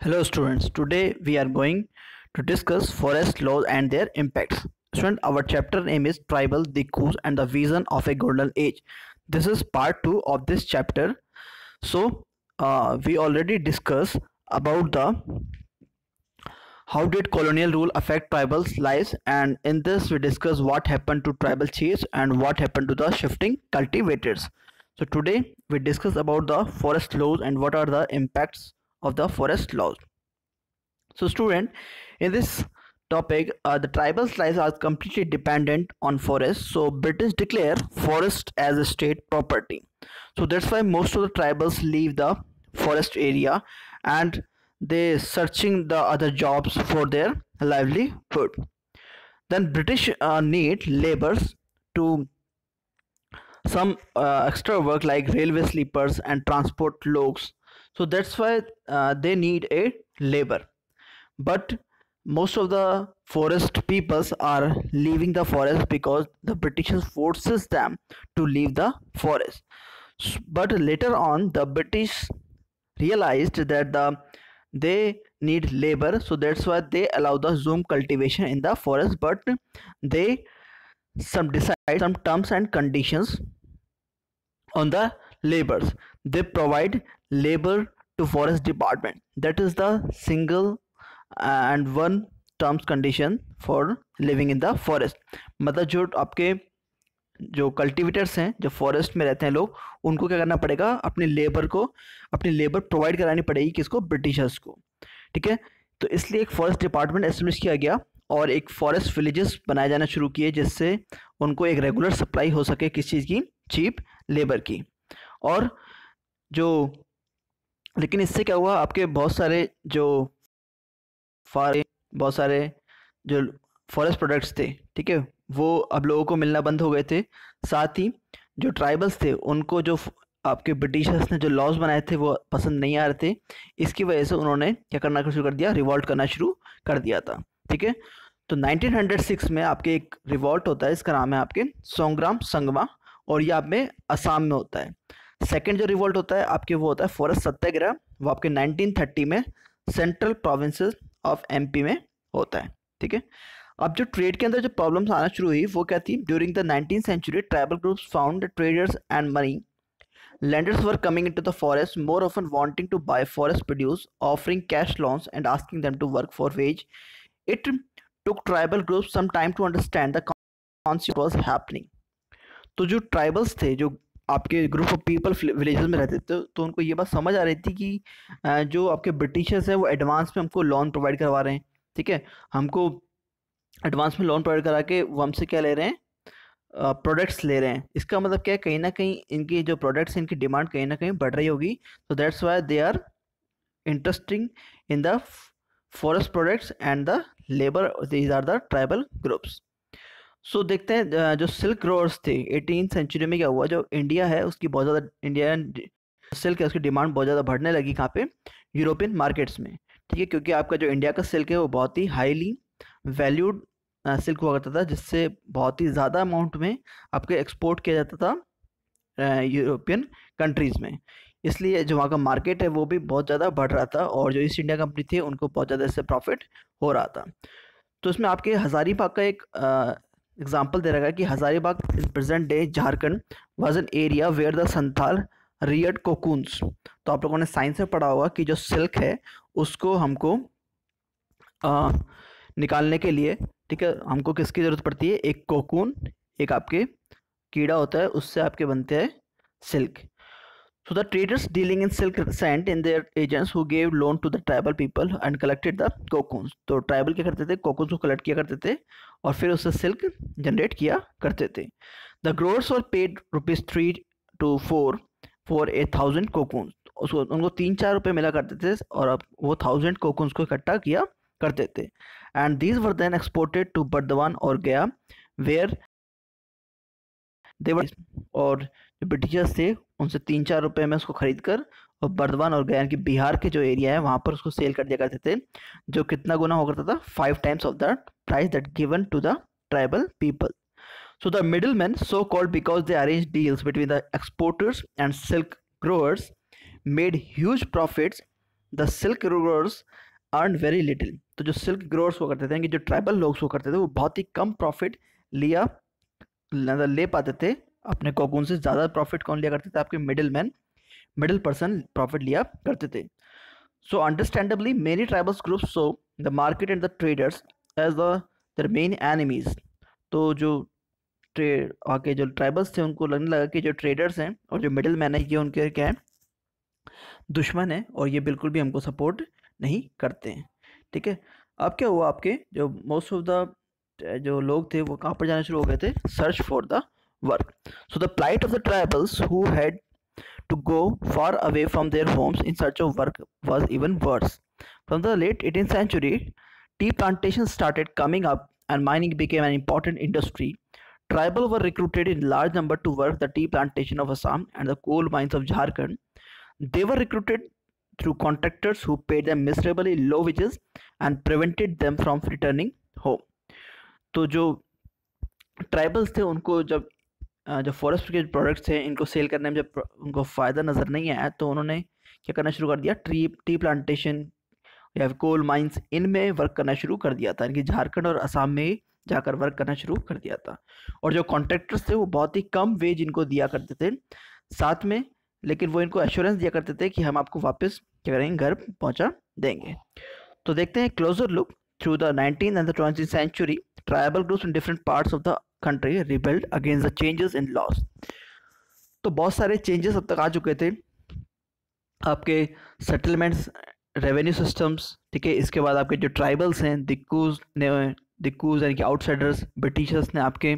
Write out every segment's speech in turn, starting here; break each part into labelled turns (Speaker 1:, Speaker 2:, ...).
Speaker 1: Hello students, today we are going to discuss forest laws and their impacts. Student, our chapter name is Tribal, the Coos and the Vision of a Golden Age. This is part 2 of this chapter. We already discussed about the how did colonial rule affect tribals' lives, and in this we discuss what happened to tribal chiefs and what happened to the shifting cultivators. So today we discuss about the forest laws and what are the impacts of the forest laws. So student, in this topic, the tribals' lives are completely dependent on forests. So British declare forest as a state property. So that's why most of the tribals leave the forest area and they searching the other jobs for their livelihood. Then British need laborers to some extra work like railway sleepers and transport logs. So that's why they need a labor, but most of the forest peoples are leaving the forest because the Britishers forces them to leave the forest. But later on the British realized that they need labor, so that's why they allow the zoom cultivation in the forest, but they some decide some terms and conditions on the laborers. They provide labor to forest department. That is the single and one terms condition for living in the forest. मतलब जो आपके जो cultivators हैं, जो forest में रहते हैं लोग, उनको क्या करना पड़ेगा, अपनी लेबर प्रोवाइड करानी पड़ेगी किसको, ब्रिटिशर्स को. ठीक है, तो इसलिए एक फॉरेस्ट डिपार्टमेंट एस्टेब्लिश किया गया और एक फॉरेस्ट विलेजेस बनाए जाना शुरू किए जिससे उनको एक रेगुलर सप्लाई हो सके किस चीज़ की, चीप लेबर की. और जो लेकिन इससे क्या हुआ, आपके बहुत सारे जो फॉरेस्ट प्रोडक्ट्स थे, ठीक है, वो अब लोगों को मिलना बंद हो गए थे. साथ ही जो ट्राइबल्स थे उनको जो आपके ब्रिटिशर्स ने जो लॉज बनाए थे वो पसंद नहीं आ रहे थे. इसकी वजह से उन्होंने क्या करना शुरू कर दिया, रिवॉल्ट करना शुरू कर दिया था. ठीक है, तो 1906 में आपके एक रिवॉल्ट होता है, इसका नाम है आपके सोंग्राम संगमा, और ये आप में असम में होता है. सेकेंड जो रिवॉल्ट होता है आपके वो होता है फॉरेस्ट सत्याग्रह, वो आपके 1930 में सेंट्रल प्रोविंसेस ऑफ एमपी में होता है. ठीक है, अब जो ट्रेड के अंदर जो प्रॉब्लम्स आना शुरू हुई वो क्या थी, during the 19th century tribal groups found traders and money lenders were coming into the forest, more often wanting to buy forest produce, offering cash loans and asking them to work for wage. It took tribal groups some time to understand the concept was happening. तो जो tribals थे, जो आपके group of people villages में रहते थे, तो उनको ये बात समझ आ रही थी कि जो आपके ब्रिटिशर्स हैं वो एडवांस में हमको लोन प्रोवाइड करवा रहे हैं. ठीक है, हमको एडवांस में लोन प्रोवाइड करा के वो हमसे क्या ले रहे हैं, प्रोडक्ट्स ले रहे हैं. इसका मतलब क्या है, कहीं ना कहीं इनकी जो प्रोडक्ट्स, इनकी डिमांड कहीं ना कहीं बढ़ रही होगी. तो that's why they are interesting in the forest products and the labour, these are the tribal groups. So देखते हैं जो सिल्क ग्रोअर्स थे 18th century में क्या हुआ, जो इंडिया है उसकी बहुत ज़्यादा, इंडियन सिल्क है उसकी डिमांड बहुत ज़्यादा बढ़ने लगी. कहाँ पे, यूरोपियन मार्केट्स में. ठीक है, क्योंकि आपका जो इंडिया का सिल्क है वो बहुत ही हाईली वैल्यूड सिल्क हुआ करता था, जिससे बहुत ही ज़्यादा अमाउंट में आपके एक्सपोर्ट किया जाता था यूरोपियन कंट्रीज़ में. इसलिए जो वहाँ का मार्केट है वो भी बहुत ज़्यादा बढ़ रहा था और जो ईस्ट इंडिया कंपनी थी उनको बहुत ज़्यादा इससे प्रॉफिट हो रहा था. तो इसमें आपके हज़ारीबाग का एक एग्जाम्पल दे रखा है कि Hazaribagh in present day Jharkhand was an area where the Santhal reared cocoons. तो आप लोगों ने साइंस में पढ़ा होगा कि जो सिल्क है उसको हमको निकालने के लिए, ठीक है, हमको किसकी ज़रूरत पड़ती है, एक कोकून, एक आपके कीड़ा होता है, उससे आपके बनते हैं silk. So the traders dealing in silk sent in their agents who gave loan to the tribal people and collected the cocoons. तो ट्राइबल क्या करते थे, कोकून्स को कलेक्ट किया करते थे और फिर उससे सिल्क जनरेट किया करते थे. The growers were paid ₹3 to 4 for 1,000 cocoons. उसको उनको 3-4 रुपये मिला करते थे और अब वो 1000 कोकून्स को इकट्ठा किया करते थे. And these were then exported to Burdwan और गया where they were, और जो ब्रिटिशर्स थे उनसे 3-4 रुपये में उसको खरीद कर और बर्दवान और गया कि बिहार के जो एरिया है वहाँ पर उसको सेल कर दिया करते थे, जो कितना गुना हो करता था, 5 times of the price that given to the tribal people. So the middlemen, so called because they arranged deals between the exporters and silk growers, made huge profits. The silk growers earn very little. तो जो silk growers हुआ करते थे, कि जो tribal लोग हुआ करते थे, वो बहुत ही कम प्रॉफिट ले पाते थे अपने कोकून से। ज़्यादा प्रॉफिट कौन लिया करते थे? आपके मिडिल पर्सन प्रॉफिट लिया करते थे। So understandably many tribals groups so the market and the traders as their main enemies. तो जो ट्रेड आके जो ट्राइबल्स थे, उनको लगने लगा कि जो ट्रेडर्स हैं और जो मिडिल मैन है, ये उनके क्या है? दुश्मन है, और ये बिल्कुल भी हमको सपोर्ट नहीं करते हैं। ठीक है। अब क्या हुआ? आपके जो मोस्ट ऑफ द जो लोग थे, वो कहाँ पर जाना शुरू हो गए थे? Search for the work. So the plight of the tribals who had to go far away from their homes in search of work was even worse. From the late 18th century, tea plantations started coming up and mining became an important industry. Tribal were recruited in large number to work the tea plantation of Assam and the coal mines of Jharkhand. They were recruited through contractors who paid them miserably low wages and prevented them from returning home. तो जो tribals थे, उनको जब जो forest के products थे, इनको cell करने में जब उनको फ़ायदा नज़र नहीं आया, तो उन्होंने क्या करना शुरू कर दिया? टी प्लांटेशन या कोल माइंस, इनमें वर्क करना शुरू कर दिया था। इनकी झारखंड और असम में जाकर वर्क करना शुरू कर दिया था। और जो कॉन्ट्रैक्टर्स थे, वो बहुत ही कम वेज इनको दिया करते थे साथ में, लेकिन वो इनको एश्योरेंस दिया करते थे कि हम आपको वापस क्या करेंगे? घर पहुंचा देंगे। तो देखते हैं closure look. Through the 19th and the 20th century, tribal groups in different parts of the country rebelled against the changes in laws. तो बहुत सारे चेंजेस अब तक आ चुके थे आपके सेटलमेंट्स, रेवेन्यू सिस्टम्स। ठीक है। इसके बाद आपके जो ट्राइबल्स हैं, दिक्कूज यानी कि आउटसाइडर्स, ब्रिटिशर्स ने आपके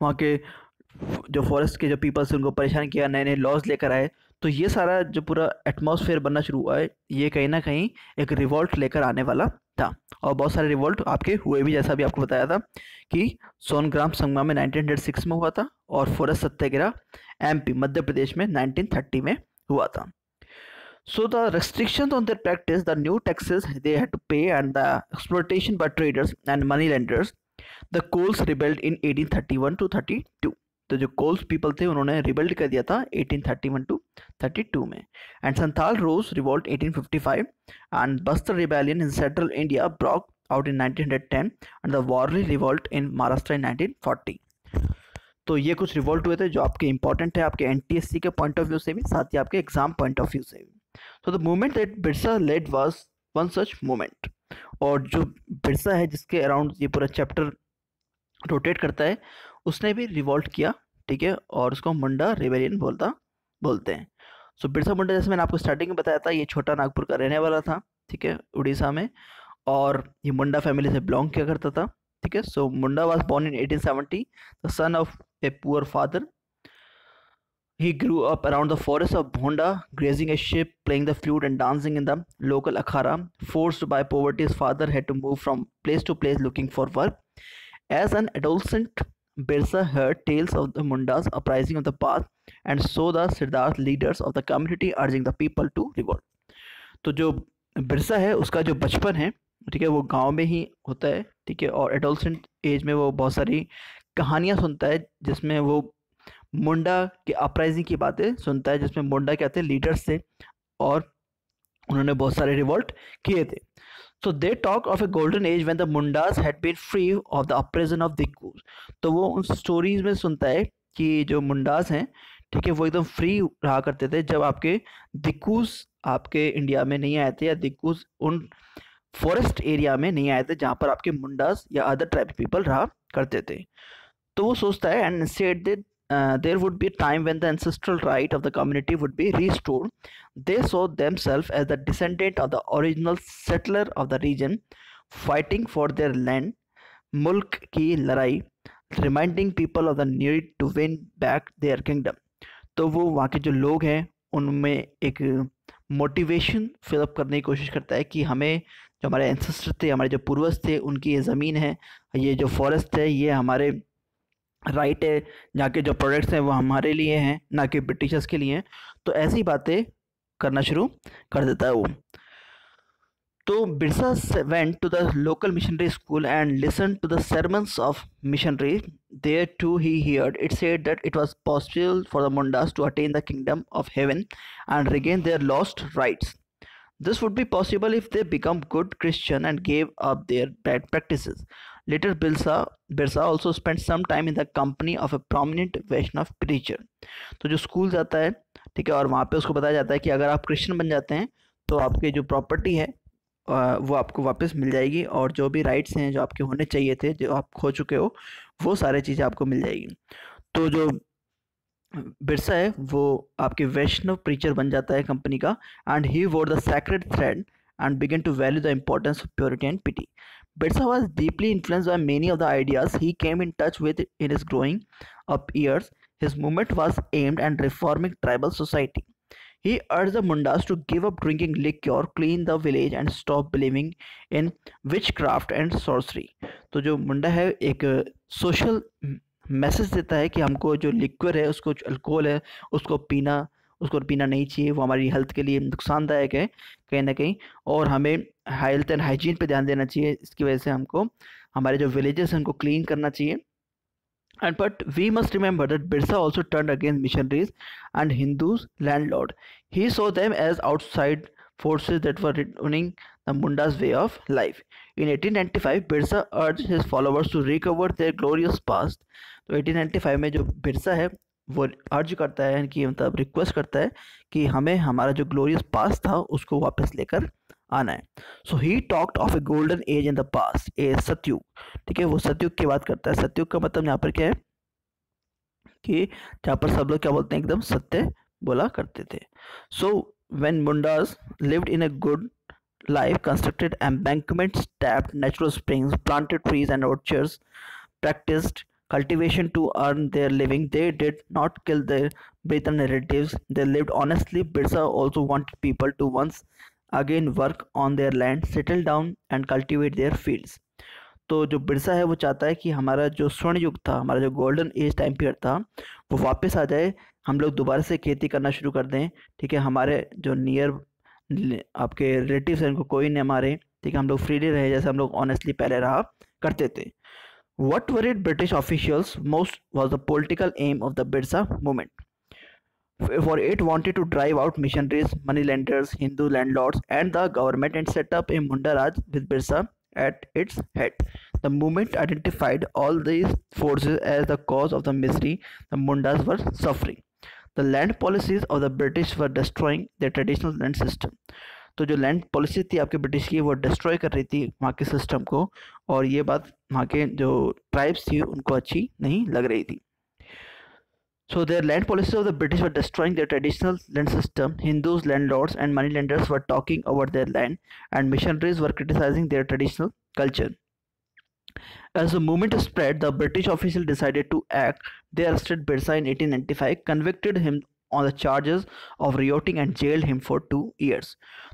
Speaker 1: वहाँ के जो फॉरेस्ट के जो पीपल्स हैं, उनको परेशान किया, नए नए लॉज लेकर आए। तो ये सारा जो पूरा एटमॉस्फेयर बनना शुरू हुआ है, ये कहीं ना कहीं एक रिवॉल्ट लेकर आने वाला था। और बहुत सारे रिवॉल्ट आपके हुए भी, जैसा भी आपको बताया था कि सोनग्राम संगमा में 1906 में हुआ था, और फॉरेस्ट सत्याग्रह एमपी मध्य प्रदेश में 1930 में हुआ था। So the restrictions on their practice, the new taxes they had to pay, and the exploitation by traders and moneylenders, the Coles rebelled in 1831 to 32. तो जो कोल्स पीपल थे, उन्होंने रिबेल्ड कर दिया था 1831 टू 32 में। And Santhal rose revolt 1855, and Bastar rebellion in central India broke out in 1910, and the Warli revolt in Maharashtra in 1940। तो ये कुछ रिवोल्ट हुए थे जो आपके इंपॉर्टेंट है, आपके एनटीएससी के पॉइंट ऑफ व्यू से भी, साथ ही आपके एग्जाम पॉइंट ऑफ व्यू से भी। तो the movement that Birsa led was one such movement. और जो बिरसा है, जिसके अराउंड ये पूरा चैप्टर रोटेट करता है, उसने भी रिवोल्ट किया। ठीक है। और उसको मुंडा रिबेलियन बोलते हैं। सो बिरसा मुंडा, जैसे मैंने आपको स्टार्टिंग में बताया था, ये छोटा नागपुर का रहने वाला था। ठीक है। उड़ीसा में। और ये मुंडा फैमिली से बिलोंग किया करता था। ठीक है। So Munda was born in 1870, the son of a poor father. He grew up around the forest of Bhonda, grazing a sheep, playing the flute and dancing in the local akhara. Forced by poverty, his father had to move from place to place looking for work. As an adolescent, Birsa heard tales of the Mundas uprising of the past and saw the Siddharth leaders of the community urging the people to revolt. तो जो बिरसा है, उसका जो बचपन है, ठीक है, वो गांव में ही होता है। ठीक है। और एडोलसेंट एज में वो बहुत सारी कहानियां सुनता है, जिसमें वो मुंडा के अपराइजिंग की बातें सुनता है, जिसमें मुंडा क्या थे? लीडर्स थे, और उन्होंने बहुत सारे रिवोल्ट किए थे। So they talk of a golden age when the Mundas had been free of the oppression of Dikkus. तो वो उन स्टोरीज में सुनता है कि जो मुंडास हैं, ठीक है, वो एकदम फ्री रहा करते थे जब आपके दिक्कूस आपके इंडिया में नहीं आए थे, या दिक्कूस उन फॉरेस्ट एरिया में नहीं आए थे जहाँ पर आपके मुंडास या अदर ट्राइब पीपल रहा करते थे। तो वो सोचता है, and said that there would be a time when the ancestral right of the community would be restored. They saw themselves as the descendant of the original settler of the region, fighting for their land, mulk की लड़ाई, reminding people of the need to win back their kingdom. तो वो वहाँ के जो लोग हैं, उनमें एक मोटिवेशन फिलअप करने की कोशिश करता है कि हमें, जो हमारे एंसेस्टर थे, हमारे जो पूर्वज थे, उनकी ये ज़मीन है, ये जो फॉरेस्ट है, ये हमारे राइट है, जहाँ के जो प्रोडक्ट्स हैं वो हमारे लिए हैं, ना कि ब्रिटिशर्स के लिए। तो ऐसी बातें करना शुरू कर देता है वो। तो Birsa went to the local missionary school and listened to the sermons of missionaries. There too he heard it said that it was possible for the Mundas to attain the kingdom of heaven and regain their lost rights. This would be possible if they become good Christian and gave up their bad practices. Later, Birsa also spent some time in the company of a prominent Vaishnav preacher. तो जो school जाता है, ठीक है, और वहाँ पे उसको बताया जाता है कि अगर आप क्रिश्चियन बन जाते हैं तो आपके जो प्रॉपर्टी है वो आपको वापस मिल जाएगी, और जो भी राइट्स हैं जो आपके होने चाहिए थे, जो आप खो चुके हो, वो सारी चीज़ें आपको मिल जाएगी। तो जो बिरसा है वो आपके वैष्णव प्रीचर बन जाता है कंपनी का, एंड ही वोर the sacred thread and began to value the importance of purity and pity. Birsa was deeply influenced by many of the ideas he came in touch with in his growing up years. His movement was aimed at reforming tribal society. He urged the Mundas to give up drinking liquor, clean the village, and stop believing in witchcraft and sorcery. तो जो मुंडा है एक social message देता है कि हमको जो liquid है, उसको जो अल्कोहल है, उसको पीना नहीं चाहिए, वो हमारी हेल्थ के लिए नुकसानदायक है कहीं ना कहीं, और हमें हेल्थ एंड हाइजीन पे ध्यान देना चाहिए। इसकी वजह से हमको हमारे जो विलेजेस हैं उनको क्लीन करना चाहिए। And but we must remember that Birsa also turned against missionaries and Hindus landlord. He saw them as outside forces that were ruining the Munda's way of life. In 1895, Birsa urged his followers to recover their glorious past. तो 1895 में जो बिरसा है वो अर्ज करता है कि मतलब रिक्वेस्ट करता है कि हमें हमारा जो ग्लोरियस पास्ट था उसको वापस लेकर आना है। So he talked of a golden age in the past, a Satyuga, ठीक है, वो सतयुग की बात करता है। सतयुग का मतलब यहाँ पर क्या है कि जहाँ पर सब लोग क्या बोलते हैं, एकदम सत्य बोला करते थे। So when Mundas lived in a good life, constructed embankments, tapped natural springs, planted trees and orchards, practiced cultivation to earn their living. They did not kill their Briton relatives. They lived honestly. Birsa also wanted people to once again work on their land, settle down and cultivate their fields. तो जो बिरसा है वो चाहता है कि हमारा जो स्वर्ण युग था, हमारा जो गोल्डन एज टाइम पीरियड था, वो वापस आ जाए, हम लोग दोबारा से खेती करना शुरू कर दें, ठीक है, हमारे जो नियर आपके रिलेटिव्स हैं उनको कोई नहीं मारे, ठीक है, हम लोग फ्रीली रहे जैसे हम लोग ऑनेस्टली पहले रहा करते थे। What worried British officials most was the political aim of the Birsa movement. For it wanted to drive out missionaries, moneylenders, Hindu landlords, and the government, and set up a Munda Raj with Birsa at its head. The movement identified all these forces as the cause of the misery the Mundas were suffering. The land policies of the British were destroying their traditional land system. तो जो land policy थी आपके British की वो destroy कर रही थी वहाँ के सिस्टम को, और ये बात वहाँ के जो ट्राइब्स थी उनको अच्छी नहीं लग रही थी। So their land policies of the British were destroying their traditional land system. Hindus, landlords and moneylenders were talking over their land, and missionaries were criticizing their traditional culture. As the movement spread, the British officials decided to act. They arrested Birsa in 1895, convicted him on the charges of rioting and jailed him for 2 years.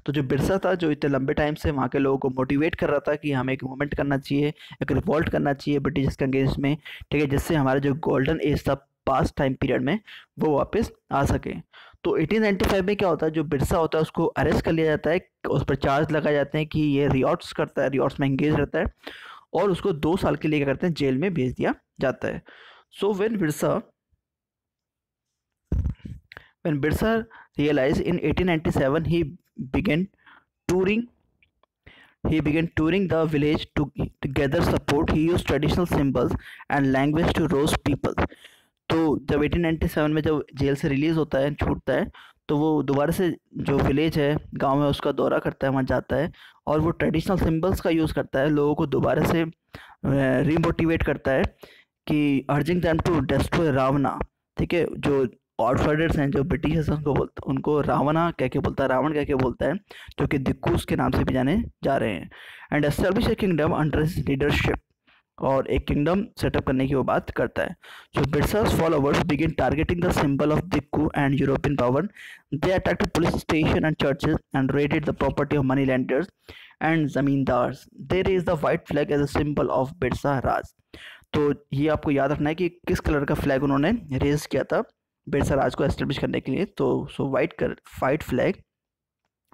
Speaker 1: तो जो बिरसा था, जो इतने लंबे time से वहाँ के लोगों को मोटिवेट कर रहा था कि हमें एक मूवमेंट करना चाहिए, एक रिवॉल्ट करना चाहिए ब्रिटिश के अगेंस्ट में, ठीक है, जिससे हमारा जो गोल्डन एज था पास्ट टाइम पीरियड में वो वापस आ सके। तो 1895 में क्या होता है, जो बिरसा होता है उसको अरेस्ट कर लिया जाता है, उस पर चार्ज लगाए जाते हैं कि ये रियॉट्स करता है, रियॉट्स में एंगेज रहता है, और उसको 2 साल के लिए क्या करते हैं, जेल में भेज दिया जाता है। सो when Birsa realized in 1897, began touring he began touring the village to gather support. He used traditional symbols and language to rouse people. तो जब 1897 में जब जेल से रिलीज होता है, छूटता है, तो वो दोबारा से जो विलेज है, गांव है, उसका दौरा करता है, वहाँ जाता है, और वो ट्रेडिशनल सिंबल्स का यूज़ करता है, लोगों को दोबारा से रीमोटिवेट करता है कि अर्जिंग देम टू डिस्ट्रॉय रावणा, ठीक है, जो आउटसाइडर्स हैं, जो ब्रिटिशर्स उनको रावणा कह के बोलता है, रावण कह के बोलता है, जो कि दिक्कूस के नाम से भी जाने जा रहे हैं। And establish A kingdom under his leadership, और एक किंगडम सेटअप करने की वो बात करता है। सो बिरसा's followers begin targeting the symbol of Dikku and European power. They attacked police station and churches and raided the property of moneylenders and zamindars. They raised the white flag as a symbol of Birsa Raj. तो ये आपको याद रखना है कि किस colour का flag उन्होंने रेज किया था बिरसा राज को एस्टेब्लिश करने के लिए। तो white flag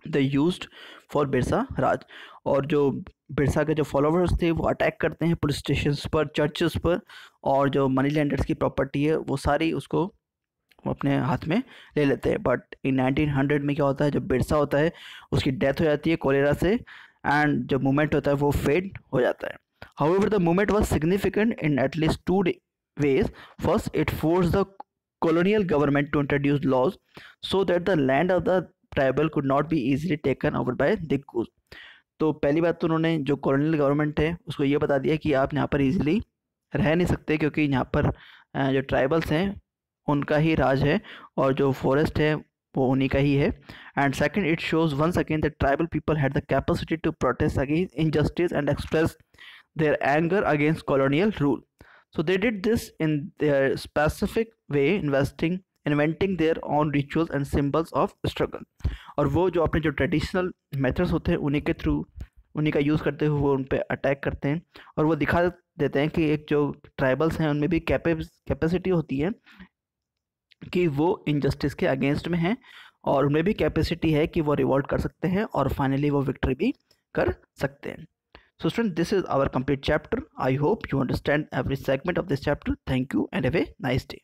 Speaker 1: the used for Birsa Raj. और जो बिरसा के जो फॉलोवर्स थे वो अटैक करते हैं पुलिस स्टेशन पर, चर्चेस पर, और जो मनी लैंडर्स की प्रॉपर्टी है वो सारी उसको वो अपने हाथ में ले लेते हैं। बट इन 1900 में क्या होता है, जब बिरसा होता है उसकी डेथ हो जाती है कोलेरा से, एंड जो मूवमेंट होता है वो फेड हो जाता है। However the movement was significant in at least to ways. First, it forced the colonial government to introduce laws so that the land of the tribal could not be easily taken over by the Kus. तो पहली बात तो उन्होंने जो colonial government है उसको ये बता दिया कि आप यहाँ पर इजीली रह नहीं सकते, क्योंकि यहाँ पर जो ट्राइबल्स हैं उनका ही राज है और जो फॉरेस्ट है वो उन्हीं का ही है। And second, it shows once again that tribal people had the capacity to protest against injustice and express their anger against colonial rule. So they did this in their specific way, inventing their own rituals and symbols of struggle. और वो जो अपने जो traditional methods होते हैं उन्हीं के through, उन्हीं का यूज़ करते हुए वो उन पर अटैक करते हैं और वो दिखा देते हैं कि एक जो ट्राइबल्स हैं उनमें भी कैपेसिटी होती है कि वो इनजस्टिस के अगेंस्ट में हैं, और उनमें भी कैपेसिटी है कि वो रिवॉल्ट कर सकते हैं और फाइनली वो विक्ट्री भी कर सकते हैं। So students, this is our complete chapter. I hope you understand every segment of this chapter. Thank you and have a nice day.